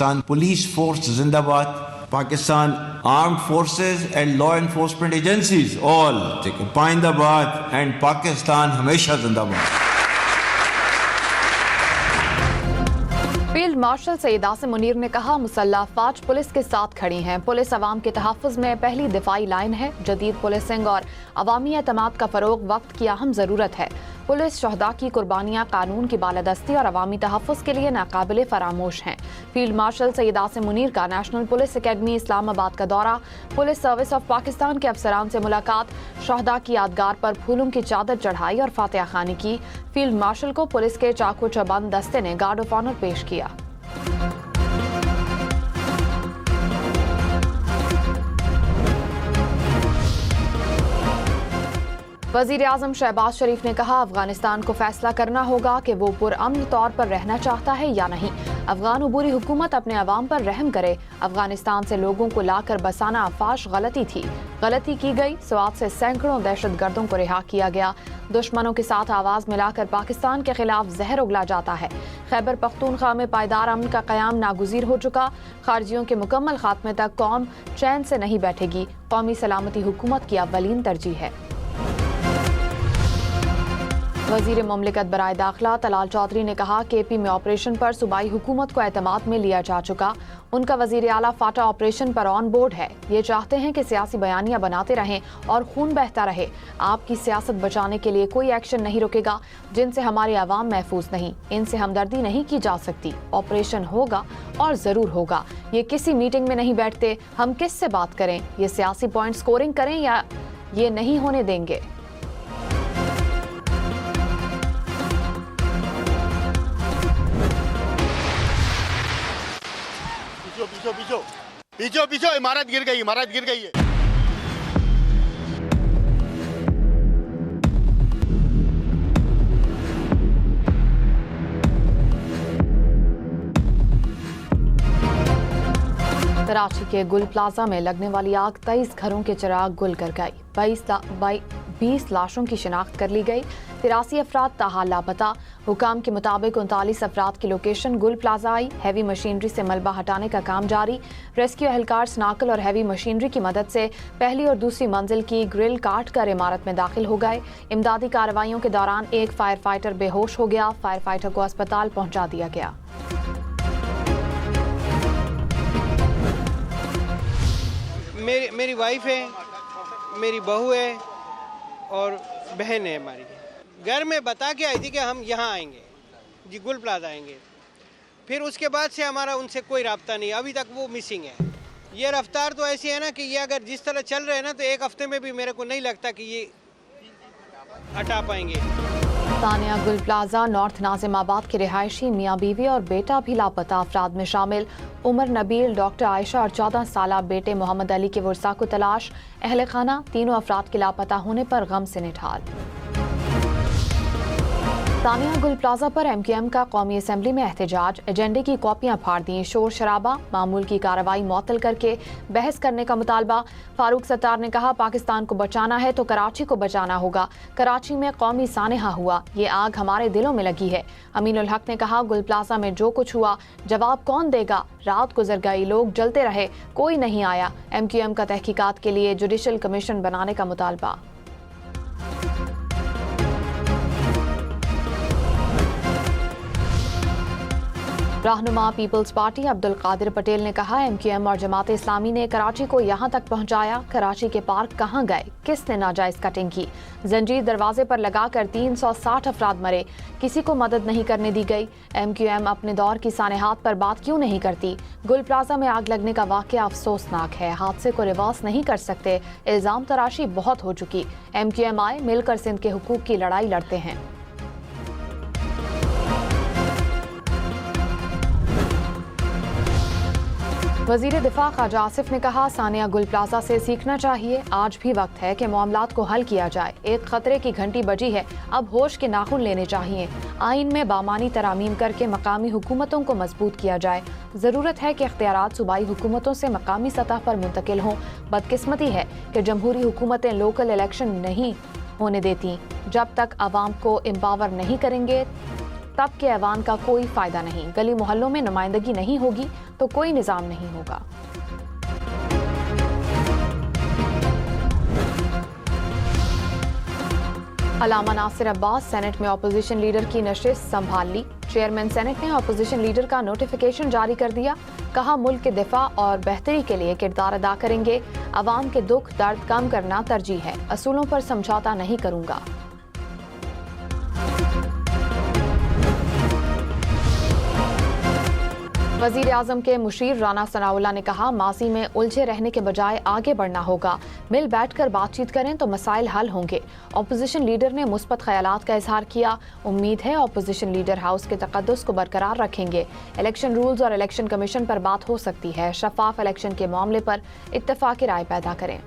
Pakistan Police Force Zindabad, Pakistan Armed Forces and Law Enforcement Agencies all Paindabad and Pakistan Hamesha Zindabad. Field marshal Syed Asim Munir ने कहा, मुसल्लह फौज police के साथ खड़ी हैं। पुलिस अवाम के तहफ़्फ़ुज़ में पहली दिफाई लाइन है। जदीद पुलिसिंग और अवामी एतमाद का फ़रोग़ वक्त की अहम ज़रूरत है। पुलिस शहदा की कुर्बानियाँ कानून की बालादस्ती और अवामी तहफ़्फ़ुज़ के लिए नाकाबिले फ़रामोश हैं। फील्ड मार्शल सैयद आसिम मुनीर का नेशनल पुलिस अकेडमी इस्लामाबाद का दौरा, पुलिस सर्विस ऑफ पाकिस्तान के अफसरान से मुलाकात, शहदा की यादगार पर फूलों की चादर चढ़ाई और फातिहा खानी की। फील्ड मार्शल को पुलिस के चाकू चबंद दस्ते ने गार्ड ऑफ ऑनर पेश किया। वज़ीर आज़म शहबाज शरीफ ने कहा, अफगानिस्तान को फैसला करना होगा कि वो पुरअमन तौर पर रहना चाहता है या नहीं। अफगान उबूरी हुकूमत अपने अवाम पर रहम करे। अफगानिस्तान से लोगों को लाकर बसाना आफाश गलती थी। गलती की गई, स्वात से सैकड़ों दहशत गर्दों को रिहा किया गया। दुश्मनों के साथ आवाज़ मिलाकर पाकिस्तान के खिलाफ जहर उगला जाता है। खैबर पख्तूनख्वा में पायदार अमन का क़याम नागुज़ीर हो चुका। खारजियों के मुकम्मल खात्मे तक कौम चैन से नहीं बैठेगी। कौमी सलामती हुकूमत की अव्वलीन तरजीह है। वज़ीर मुमलिकत बराए दाखिला तलाल चौधरी ने कहा, KP में ऑपरेशन पर सूबाई हुकूमत को एतमाद में लिया जा चुका। उनका वज़ीर आला फाटा ऑपरेशन पर ऑन बोर्ड है। ये चाहते हैं कि सियासी बयानियां बनाते रहें और खून बहता रहे। आपकी सियासत बचाने के लिए कोई एक्शन नहीं रुकेगा जिनसे हमारे अवाम महफूज नहीं। इनसे हमदर्दी नहीं की जा सकती। ऑपरेशन होगा और ज़रूर होगा। ये किसी मीटिंग में नहीं बैठते। हम किस से बात करें? ये सियासी पॉइंट स्कोरिंग करें या ये नहीं होने देंगे। पीछो इमारत गिर गई है। कराची के गुल प्लाजा में लगने वाली आग 23 घरों के चिराग गुल कर गई। 20 लाशों की शिनाख्त कर ली गई। 83 अफराद ताहाल लापता। हुकाम के मुताबिक 39 अफराद की लोकेशन गुल प्लाजा आई। हैवी मशीनरी से मलबा हटाने का काम जारी। रेस्क्यू एहलकार स्नाकल और हैवी मशीनरी की मदद से पहली और दूसरी मंजिल की ग्रिल काट कर इमारत में दाखिल हो गए। इमदादी कार्रवाइयों के दौरान एक फायर फाइटर बेहोश हो गया। फायर फाइटर को अस्पताल पहुंचा दिया गया। मेरी वाइफ है, मेरी बहू है और बहन है हमारी। घर में बता के आई थी कि हम यहाँ आएंगे जी, गुल प्लाजा आएंगे। फिर उसके बाद से हमारा उनसे कोई राब्ता नहीं, अभी तक वो मिसिंग है। ये रफ्तार तो ऐसी है ना कि ये अगर जिस तरह चल रहे हैं ना, तो एक हफ्ते में भी मेरे को नहीं लगता कि ये हटा पाएंगे। तानिया गुल प्लाजा नॉर्थ नाजिमाबाद के रिहायशी मियाँ बीवी और बेटा भी लापता अफराद में शामिल। उमर नबील, डॉक्टर आयशा और 14 साला बेटे मोहम्मद अली के वर्सा को तलाश। अहले खाना तीनों अफराद के लापता होने पर गम से निठाल। तानिया गुल प्लाजा पर MQM का कौमी असम्बली में एहतजाज। एजेंडे की कॉपियां फाड़ दी। शोर शराबा, मामूल की कार्रवाई मुअत्तल करके बहस करने का मुतालबा। फारूक सत्तार ने कहा, पाकिस्तान को बचाना है तो कराची को बचाना होगा। कराची में कौमी सानेहा हुआ, ये आग हमारे दिलों में लगी है। अमीनुल हक ने कहा, गुल प्लाजा में जो कुछ हुआ जवाब कौन देगा? रात गुजर गई, लोग जलते रहे, कोई नहीं आया। MQM का तहकीकात के लिए जुडिशल कमीशन बनाने का मुतालबा। रहनुमा पीपल्स पार्टी अब्दुल कादिर पटेल ने कहा, MQM और जमात इस्लामी ने कराची को यहाँ तक पहुँचाया। कराची के पार्क कहाँ गए? किसने नाजायज कटिंग की? जंजीर दरवाजे पर लगाकर 360 अफराद मरे, किसी को मदद नहीं करने दी गई। MQM अपने दौर की सानेहात पर बात क्यों नहीं करती? गुल प्लाजा में आग लगने का वाकया अफसोसनाक है। हादसे को रिवर्स नहीं कर सकते। इल्जाम तराशी बहुत हो चुकी। MQM आए, मिलकर सिंध के हुकूक की लड़ाई लड़ते हैं। वज़ीर दिफा ख्वाजा आसिफ ने कहा, सानिया गुल प्लाजा से सीखना चाहिए। आज भी वक्त है कि मामलात को हल किया जाए। एक खतरे की घंटी बजी है, अब होश के नाखून लेने चाहिए। आइन में बामानी तरामीम करके मकामी हुकूमतों को मजबूत किया जाए। ज़रूरत है कि इख्तियारात सूबाई हुकूमतों से मकामी सतह पर मुंतकिल हों। बदकिस्मती है कि जमहूरी हुकूमतें लोकल इलेक्शन नहीं होने देती। जब तक आवाम को एम्पावर नहीं करेंगे तब के ऐवान का कोई फायदा नहीं। गली मोहल्लों में नुमाइंदगी नहीं होगी तो कोई निजाम नहीं होगा। अलामा नासिर अब्बास सेनेट में अपोजिशन लीडर की नशिस्त संभाल ली। चेयरमैन सेनेट ने अपोजिशन लीडर का नोटिफिकेशन जारी कर दिया। कहा मुल्क के दिफा और बेहतरी के लिए किरदार अदा करेंगे। अवाम के दुख दर्द कम करना तरजीह है। असूलों पर समझौता नहीं करूंगा। वजीर आजम के मुशीर राना सनाउल्लाह ने कहा माजी में उलझे रहने के बजाय आगे बढ़ना होगा। मिल बैठकर बातचीत करें तो मसाइल हल होंगे। अपोजिशन लीडर ने मुस्बत ख्यालात का इजहार किया। उम्मीद है अपोजिशन लीडर हाउस के तकद्दुस को बरकरार रखेंगे। इलेक्शन रूल्स और इलेक्शन कमीशन पर बात हो सकती है। शफाफ इलेक्शन के मामले पर इत्तेफाकी राय पैदा करें।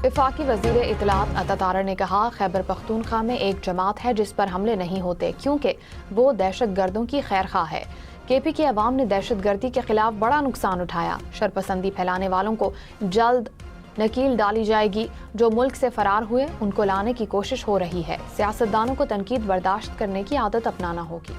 वफाकी वजीर इतलात अता तारर ने कहा खैबर पख्तूनख्वा में एक जमात है जिस पर हमले नहीं होते क्योंकि वो दहशत गर्दों की खैरख्वाह है। केपी के अवाम ने दहशत गर्दी के खिलाफ बड़ा नुकसान उठाया। शरपसंदी फैलाने वालों को जल्द नकील डाली जाएगी। जो मुल्क से फरार हुए उनको लाने की कोशिश हो रही है। सियासतदानों को तनकीद बर्दाश्त करने की आदत अपनाना होगी।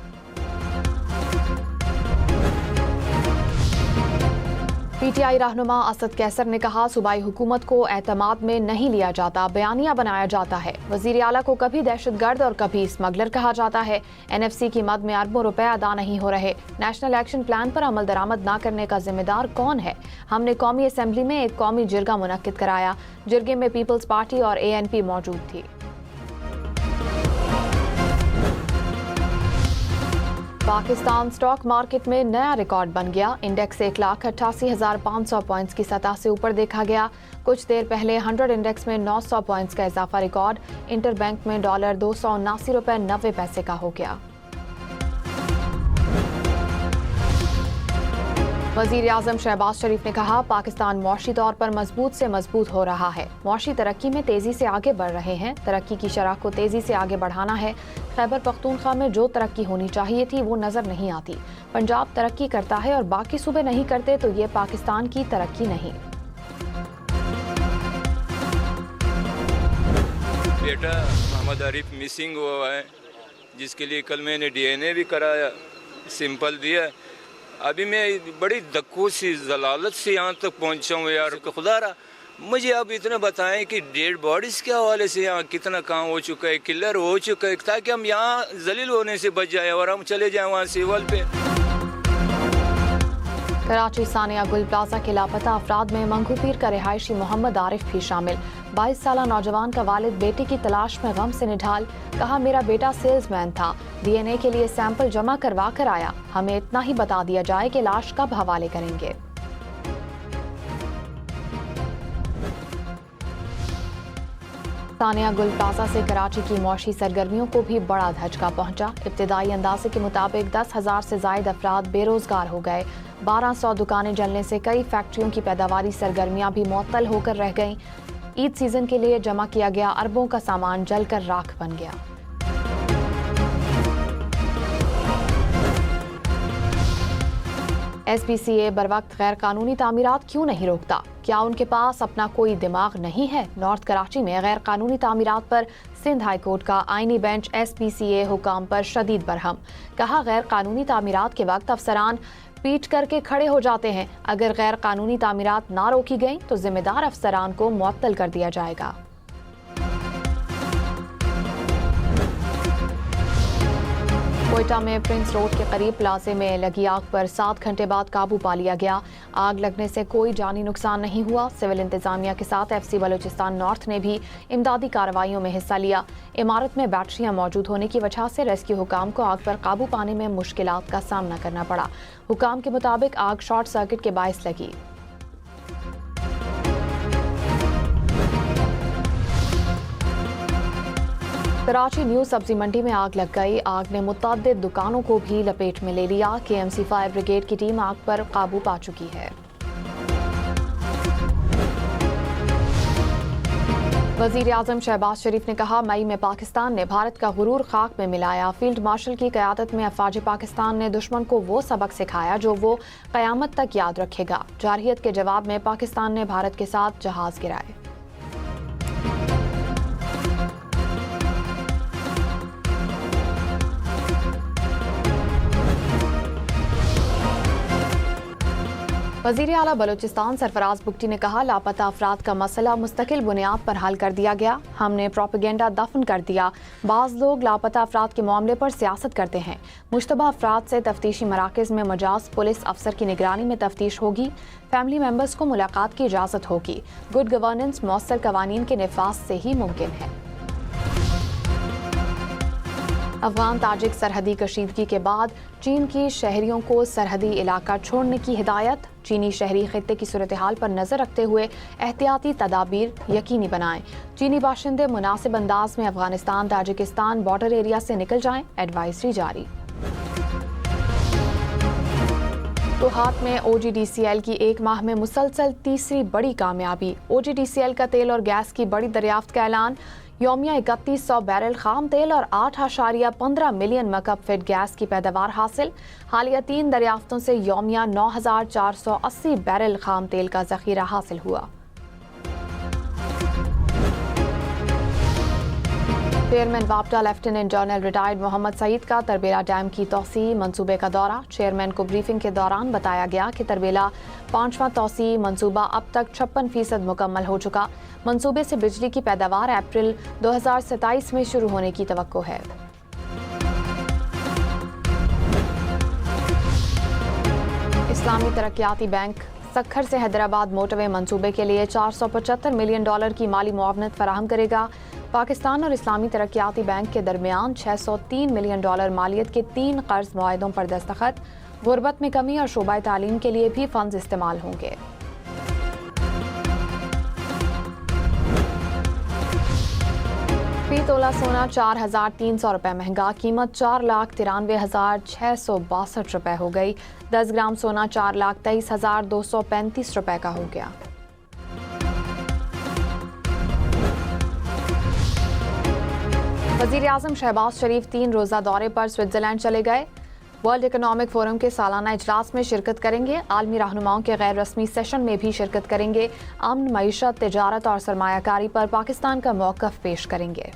पीटीआई रहनुमा असद कैसर ने कहा सूबाई हुकूमत को एतमाद में नहीं लिया जाता, बयानिया बनाया जाता है। वजीर आला को कभी दहशतगर्द और कभी स्मगलर कहा जाता है। एनएफसी की मद में अरबों रुपए अदा नहीं हो रहे। नेशनल एक्शन प्लान पर अमल दरामद न करने का जिम्मेदार कौन है? हमने कौमी असम्बली में एक कौमी जिरगा मुनक्किद कराया। जिरगे में पीपल्स पार्टी और ANP मौजूद थी। पाकिस्तान स्टॉक मार्केट में नया रिकॉर्ड बन गया। इंडेक्स 1,88,500 पॉइंट्स की सतह से ऊपर देखा गया। कुछ देर पहले 100 इंडेक्स में 900 पॉइंट्स का इजाफा रिकॉर्ड इंटरबैंक में $279.90 का हो गया। वजीर आजम शहबाज शरीफ ने कहा पाकिस्तान मौशी तौर पर मजबूत से मजबूत हो रहा है। मौशी तरक्की में तेजी से आगे बढ़ रहे हैं। तरक्की की शरह को तेजी से आगे बढ़ाना है। खैबर पख्तूनख्वा में जो तरक्की होनी चाहिए थी वो नजर नहीं आती। पंजाब तरक्की करता है और बाकी सूबे नहीं करते तो ये पाकिस्तान की तरक्की नहीं। बेटा मोहम्मद आरिफ मिसिंग हुआ है, जिसके लिए कल मैंने DNA भी कराया, सिंपल दिया। अभी मैं बड़ी धक्कू सी जलालत से यहाँ तक पहुँचा हूँ यार। खुदा रहा मुझे आप इतना बताएं कि डेड बॉडीज़ के हवाले से यहाँ कितना काम हो चुका है, किलर हो चुका है, ताकि हम यहाँ जलील होने से बच जाए और हम चले जाएं वहाँ सिवल पे। कराची सानिया गुल प्लाजा के लापता अफराद में मंगूपीर का रिहायशी मोहम्मद आरिफ भी शामिल। 22 साला नौजवान का वालिद बेटे की तलाश में गम से निढाल। कहा मेरा बेटा सेल्समैन था, DNA के लिए सैंपल जमा करवा कर आया। हमें इतना ही बता दिया जाए कि लाश कब हवाले करेंगे। सानिया गुल प्लाजा से कराची की मौशी सरगर्मियों को भी बड़ा धचका पहुंचा। इब्तिदाई अंदाजे के मुताबिक 10,000 से जायद अफराद बेरोजगार हो गए। 1200 दुकानें जलने से कई फैक्ट्रियों की पैदावारी सरगर्मियां भी मुअत्तल होकर रह गईं। ईद सीजन के लिए जमा किया गया अरबों का सामान जलकर राख बन गया। SPCA बर वक्त गैर कानूनी तामीरात क्यों नहीं रोकता? क्या उनके पास अपना कोई दिमाग नहीं है? नॉर्थ कराची में गैर कानूनी तामीरात पर सिंध हाई कोर्ट का आईनी बेंच SPCA हुकाम पर शदीद बरहम। कहा गैर कानूनी तामीरात के वक्त अफसरान पीट करके खड़े हो जाते हैं। अगर गैर कानूनी तामीरात ना रोकी गई तो जिम्मेदार अफसरान को मुअत्तल कर दिया जाएगा। कोयटा में प्रिंस रोड के करीब प्लाजे में लगी आग पर 7 घंटे बाद काबू पा लिया गया। आग लगने से कोई जानी नुकसान नहीं हुआ। सिविल इंतजामिया के साथ FC बलूचिस्तान नॉर्थ ने भी इमदादी कार्रवाइयों में हिस्सा लिया। इमारत में बैटरियां मौजूद होने की वजह से रेस्क्यू हुकाम को आग पर काबू पाने में मुश्किलात का सामना करना पड़ा। हुकाम के मुताबिक आग शॉर्ट सर्किट के बायस लगी। कराची न्यू सब्जी मंडी में आग लग गई। आग ने मुतअद्दिद दुकानों को भी लपेट में ले लिया। KMC फायर ब्रिगेड की टीम आग पर काबू पा चुकी है। वजीर आजम शहबाज शरीफ ने कहा मई में पाकिस्तान ने भारत का गुरूर खाक में मिलाया। फील्ड मार्शल की क़यादत में अफवाज पाकिस्तान ने दुश्मन को वो सबक सिखाया जो वो क़यामत तक याद रखेगा। जारहियत के जवाब में पाकिस्तान ने भारत के साथ जहाज गिराए। वज़ीर आला बलूचिस्तान सरफराज बुगटी ने कहा, लापता अफराद का मसला मुस्तकिल बुनियाद पर हल कर दिया गया। हमने प्रोपेगेंडा दफन कर दिया। बाज़ लोग लापता अफराद के मामले पर सियासत करते हैं। मुश्तबा अफराद से तफ्तीशी मराकज़ में मजाज पुलिस अफसर की निगरानी में तफ्तीश होगी। फैमिली मेम्बर्स को मुलाकात की इजाज़त होगी। गुड गवर्नेंस मौसर कवानीन के नफाज से ही मुमकिन है। अफगान ताजिक सरहदी कशीदगी के बाद चीन की शहरियों को सरहदी इलाका छोड़ने की हिदायत। चीनी शहरी खित्ते की सूरत हाल पर नजर रखते हुए एहतियाती तदाबीर यकीनी बनाएं। चीनी बाशिंदे मुनासिब अंदाज में अफगानिस्तान ताजिकिस्तान बॉर्डर एरिया से निकल जाएं। एडवाइजरी जारी। तो हाथ में OGDCL की एक माह में मुसलसल तीसरी बड़ी कामयाबी। OGDCL का तेल और गैस की बड़ी दरियाफ्त का ऐलान। यौमिया 3100 बैरल खाम तेल और 8.15 मिलियन मकब फिट गैस की पैदावार हासिल। हालिया 3 दरियाफ्तों से यौमिया 9480 बैरल खाम तेल का जखीरा हासिल हुआ। चेयरमैन वापडा lieutenant general retired Mohammad Saeed का तरबेला डैम की तोसी मंसूबे का दौरा। चेयरमैन को ब्रीफिंग के दौरान बताया गया कि तरबेला 5वां तोसी मंसूबा अब तक 56% मुकम्मल हो चुका। मंसूबे से बिजली की पैदावार अप्रैल 2027 में शुरू होने की तवक्को है। इस्लामी तरक्याती बैंक सक्खर से हैदराबाद मोटरवे मंसूबे के लिए $475 मिलियन की माली मुआवनत फराहम करेगा। पाकिस्तान और इस्लामी तरक्याती बैंक के दरमियान $603 मिलियन मालियत के 3 कर्ज मुआहदों पर दस्तखत। गुर्बत में कमी और शोबा तालीम के लिए भी फंड्स इस्तेमाल होंगे। फी तोला सोना 4,300 रुपये महंगा। कीमत 4,93,662 रुपये हो गई। 10 ग्राम सोना 4,23,235 रुपये का हो गया। वज़ीर आज़म शहबाज शरीफ 3 रोज़ा दौरे पर स्विट्जरलैंड चले गए। वर्ल्ड इकोनॉमिक फोरम के सालाना इजलास में शिरकत करेंगे। आलमी रहनुमाओं के गैर रस्मी सेशन में भी शिरकत करेंगे। अमन, मईशत, तिजारत और सरमायाकारी पर पाकिस्तान का मौक़िफ़ पेश करेंगे।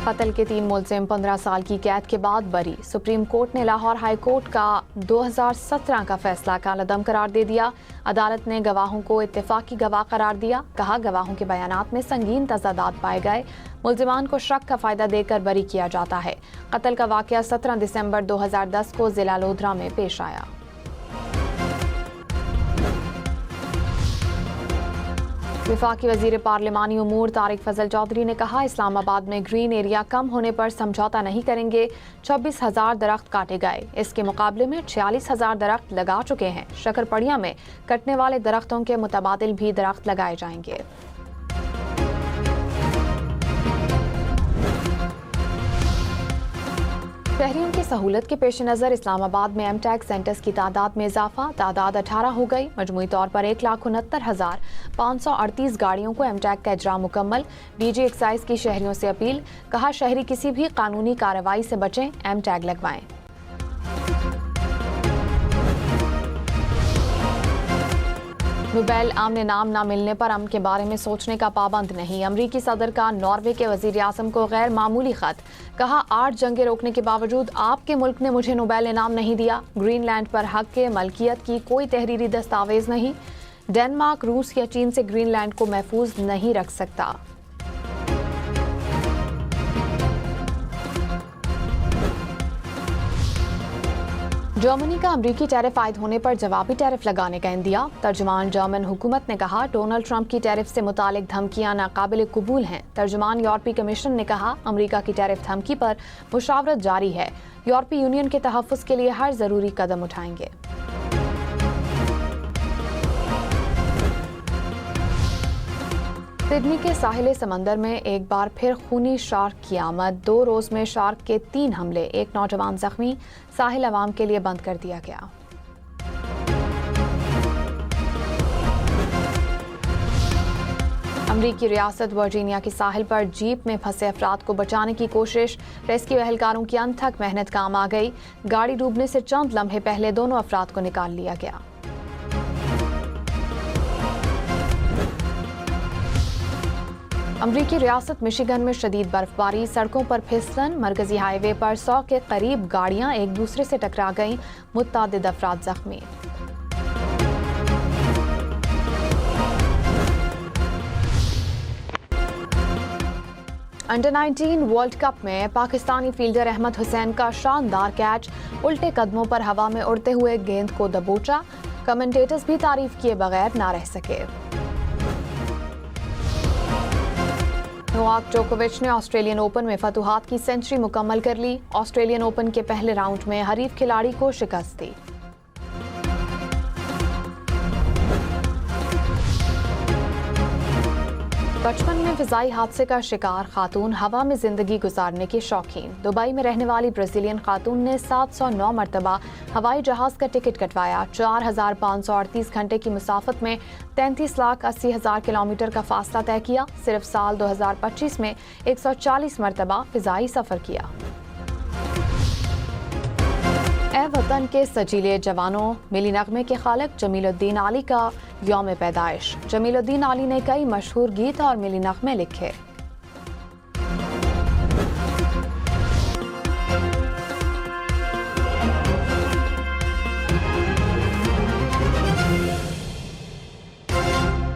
कत्ल के 3 मुलजिम 15 साल की कैद के बाद बरी। सुप्रीम कोर्ट ने लाहौर हाई कोर्ट का 2017 का फैसला कालअदम करार दे दिया। अदालत ने गवाहों को इत्तेफाकी गवाह करार दिया। कहा, गवाहों के बयानात में संगीन तज़ादात पाए गए। मुलजिमान को शक का फायदा देकर बरी किया जाता है। कत्ल का वाक़या 17 दिसंबर 2010 को जिला लोधरा में पेश आया। वफाकी वज़ीर पार्लिमानी उमूर तारिक फजल चौधरी ने कहा, इस्लामाबाद में ग्रीन एरिया कम होने पर समझौता नहीं करेंगे। 26,000 दरख्त काटे गए। इसके मुकाबले में 46,000 दरख्त लगा चुके हैं। शकरपड़िया में कटने वाले दरख्तों के मुतबादिल भी दरख्त लगाए जाएंगे। शहरियों की सहूलत के पेश नज़र इस्लामाबाद में एमटैग सेंटर्स की तादाद में इजाफा। तादाद 18 हो गई। मजमूई तौर पर 1,69,538 गाड़ियों को एमटैग का इजरा मुकम्मल। डीजी एक्साइज की शहरियों से अपील। कहा, शहरी किसी भी कानूनी कार्रवाई से बचें, एमटैग लगवाएं। नोबेल आमने नाम न मिलने पर अमन के बारे में सोचने का पाबंद नहीं। अमरीकी सदर का नॉर्वे के वजीर आज़म को गैर मामूली खत। कहा, 8 जंगें रोकने के बावजूद आपके मुल्क ने मुझे नोबेल इनाम नहीं दिया। ग्रीनलैंड पर हक के मलकियत की कोई तहरीरी दस्तावेज नहीं। डेनमार्क रूस या चीन से ग्रीनलैंड को महफूज नहीं रख सकता। जर्मनी का अमरीकी टैरिफ आयद होने पर जवाबी टैरिफ लगाने का इंदिया। तर्जुमान जर्मन हुकूमत ने कहा, डोनाल्ड ट्रंप की टैरिफ से मुतालिक धमकियां नाकाबिल कबूल हैं। तर्जुमान यूरोपीय कमीशन ने कहा, अमरीका की टैरिफ धमकी पर मुशावरत जारी है। यूरोपीय यूनियन के तहफ़्फ़ुज़ के लिए हर ज़रूरी कदम उठाएंगे। सिडनी के साहिल समंदर में एक बार फिर खूनी शार्क की आमद। 2 रोज में शार्क के 3 हमले, एक नौजवान जख्मी। साहिल अवाम के लिए बंद कर दिया गया। अमरीकी रियासत वर्जीनिया की साहिल पर जीप में फंसे अफराद को बचाने की कोशिश। रेस्क्यू एहलकारों की अनथक मेहनत काम आ गई। गाड़ी डूबने से चंद लम्हे पहले दोनों अफराद को निकाल लिया गया। अमरीकी रियासत मिशिगन में शदीद बर्फबारी, सड़कों पर फिसलन, मरकजी हाईवे पर 100 के करीब गाड़ियां एक दूसरे से टकरा गईं, मुत्तादिद अफराद जख्मी। अंडर 19 वर्ल्ड कप में पाकिस्तानी फील्डर अहमद हुसैन का शानदार कैच, उल्टे कदमों पर हवा में उड़ते हुए गेंद को दबोचा। कमेंटेटर्स भी तारीफ किए बगैर ना रह सके। नोवाक जोकोविच ने ऑस्ट्रेलियन ओपन में फतुहात की सेंचुरी मुकम्मल कर ली। ऑस्ट्रेलियन ओपन के पहले राउंड में हरीफ खिलाड़ी को शिकस्त दी। बचपन में फिजाई हादसे का शिकार खातून, हवा में जिंदगी गुजारने की शौकीन। दुबई में रहने वाली ब्राजीलियन खातून ने 709 मरतबा हवाई जहाज का टिकट कटवाया। 4538 घंटे की मुसाफत में 33,80,000 किलोमीटर का फासला तय किया। सिर्फ साल 2025 में 140 मरतबा फिजाई सफर किया। ए वतन के सजीले जवानों, मिली नगमे के खालिक जमीलुद्दीन आली का यौम पैदाइश। जमीलुद्दीन आली ने कई मशहूर गीत और मिली नगमे लिखे।